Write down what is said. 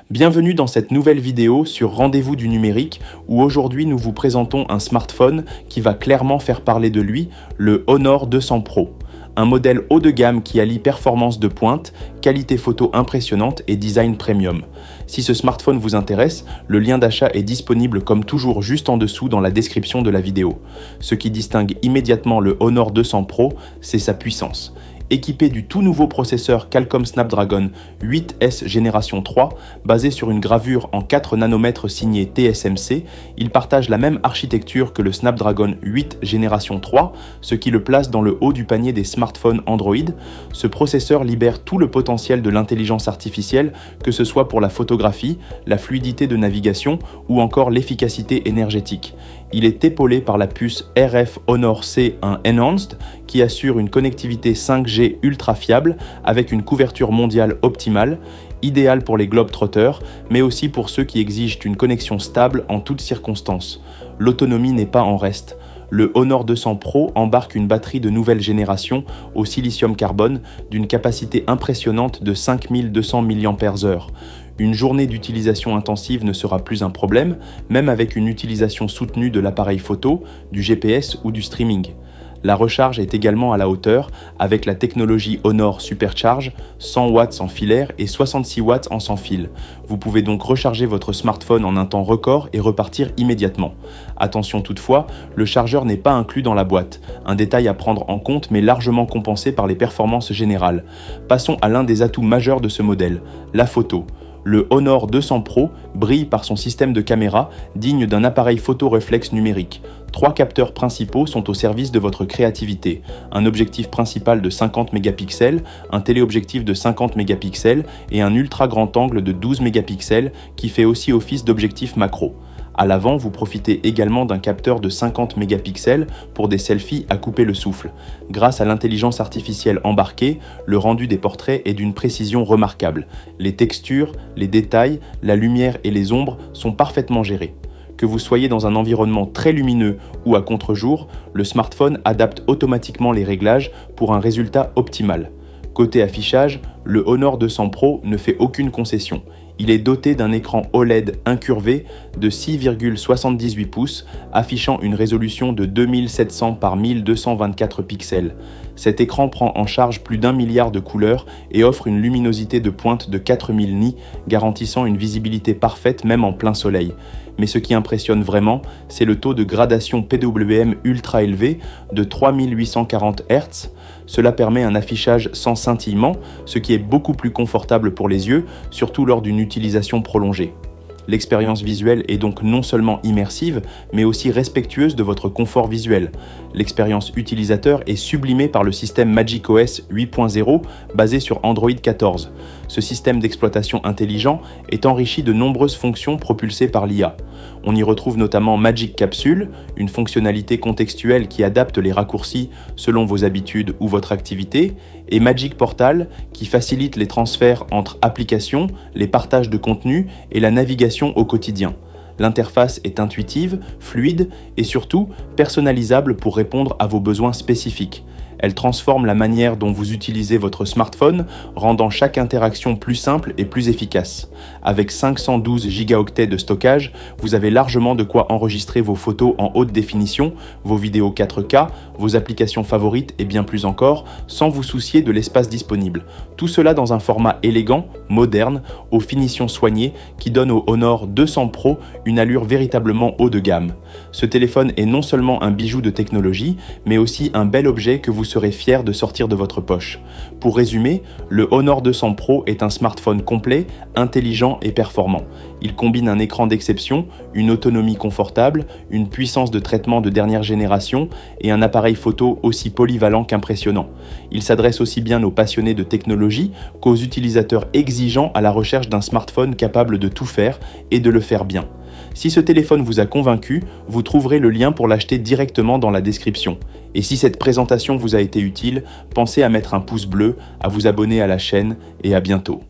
Bienvenue dans cette nouvelle vidéo sur Rendez-vous du numérique où aujourd'hui nous vous présentons un smartphone qui va clairement faire parler de lui, le Honor 200 Pro. Un modèle haut de gamme qui allie performance de pointe, qualité photo impressionnante et design premium. Si ce smartphone vous intéresse, le lien d'achat est disponible comme toujours juste en dessous dans la description de la vidéo. Ce qui distingue immédiatement le Honor 200 Pro, c'est sa puissance. Équipé du tout nouveau processeur Qualcomm Snapdragon 8S Génération 3, basé sur une gravure en 4 nanomètres signée TSMC, il partage la même architecture que le Snapdragon 8 Génération 3, ce qui le place dans le haut du panier des smartphones Android. Ce processeur libère tout le potentiel de l'intelligence artificielle, que ce soit pour la photographie, la fluidité de navigation ou encore l'efficacité énergétique. Il est épaulé par la puce RF Honor C1 Enhanced qui assure une connectivité 5G ultra fiable avec une couverture mondiale optimale, idéale pour les globetrotters, mais aussi pour ceux qui exigent une connexion stable en toutes circonstances. L'autonomie n'est pas en reste. Le Honor 200 Pro embarque une batterie de nouvelle génération au silicium carbone d'une capacité impressionnante de 5200 mAh. Une journée d'utilisation intensive ne sera plus un problème, même avec une utilisation soutenue de l'appareil photo, du GPS ou du streaming. La recharge est également à la hauteur avec la technologie Honor Supercharge, 100 watts en filaire et 66 watts en sans fil. Vous pouvez donc recharger votre smartphone en un temps record et repartir immédiatement. Attention toutefois, le chargeur n'est pas inclus dans la boîte, un détail à prendre en compte mais largement compensé par les performances générales. Passons à l'un des atouts majeurs de ce modèle, la photo. Le Honor 200 Pro brille par son système de caméra digne d'un appareil photo réflexe numérique. 3 capteurs principaux sont au service de votre créativité. Un objectif principal de 50 mégapixels, un téléobjectif de 50 mégapixels et un ultra grand angle de 12 mégapixels qui fait aussi office d'objectif macro. À l'avant, vous profitez également d'un capteur de 50 mégapixels pour des selfies à couper le souffle. Grâce à l'intelligence artificielle embarquée, le rendu des portraits est d'une précision remarquable. Les textures, les détails, la lumière et les ombres sont parfaitement gérés. Que vous soyez dans un environnement très lumineux ou à contre-jour, le smartphone adapte automatiquement les réglages pour un résultat optimal. Côté affichage, le Honor 200 Pro ne fait aucune concession. Il est doté d'un écran OLED incurvé de 6,78 pouces, affichant une résolution de 2700 par 1224 pixels. Cet écran prend en charge plus d'1 milliard de couleurs et offre une luminosité de pointe de 4000 nits, garantissant une visibilité parfaite même en plein soleil. Mais ce qui impressionne vraiment, c'est le taux de gradation PWM ultra élevé de 3840 Hz. Cela permet un affichage sans scintillement, ce qui est beaucoup plus confortable pour les yeux, surtout lors d'une utilisation prolongée. L'expérience visuelle est donc non seulement immersive, mais aussi respectueuse de votre confort visuel. L'expérience utilisateur est sublimée par le système macOS 8.0 basé sur Android 14. Ce système d'exploitation intelligent est enrichi de nombreuses fonctions propulsées par l'IA. On y retrouve notamment Magic Capsule, une fonctionnalité contextuelle qui adapte les raccourcis selon vos habitudes ou votre activité, et Magic Portal, qui facilite les transferts entre applications, les partages de contenu et la navigation au quotidien. L'interface est intuitive, fluide et surtout personnalisable pour répondre à vos besoins spécifiques. Elle transforme la manière dont vous utilisez votre smartphone, rendant chaque interaction plus simple et plus efficace. Avec 512 Go de stockage, vous avez largement de quoi enregistrer vos photos en haute définition, vos vidéos 4K, vos applications favorites et bien plus encore, sans vous soucier de l'espace disponible. Tout cela dans un format élégant, moderne, aux finitions soignées, qui donne au Honor 200 Pro une allure véritablement haut de gamme. Ce téléphone est non seulement un bijou de technologie, mais aussi un bel objet que vous serez fier de sortir de votre poche. Pour résumer, le Honor 200 Pro est un smartphone complet, intelligent et performant. Il combine un écran d'exception, une autonomie confortable, une puissance de traitement de dernière génération et un appareil photo aussi polyvalent qu'impressionnant. Il s'adresse aussi bien aux passionnés de technologie qu'aux utilisateurs exigeants à la recherche d'un smartphone capable de tout faire et de le faire bien. Si ce téléphone vous a convaincu, vous trouverez le lien pour l'acheter directement dans la description. Et si cette présentation vous a été utile, pensez à mettre un pouce bleu, à vous abonner à la chaîne et à bientôt.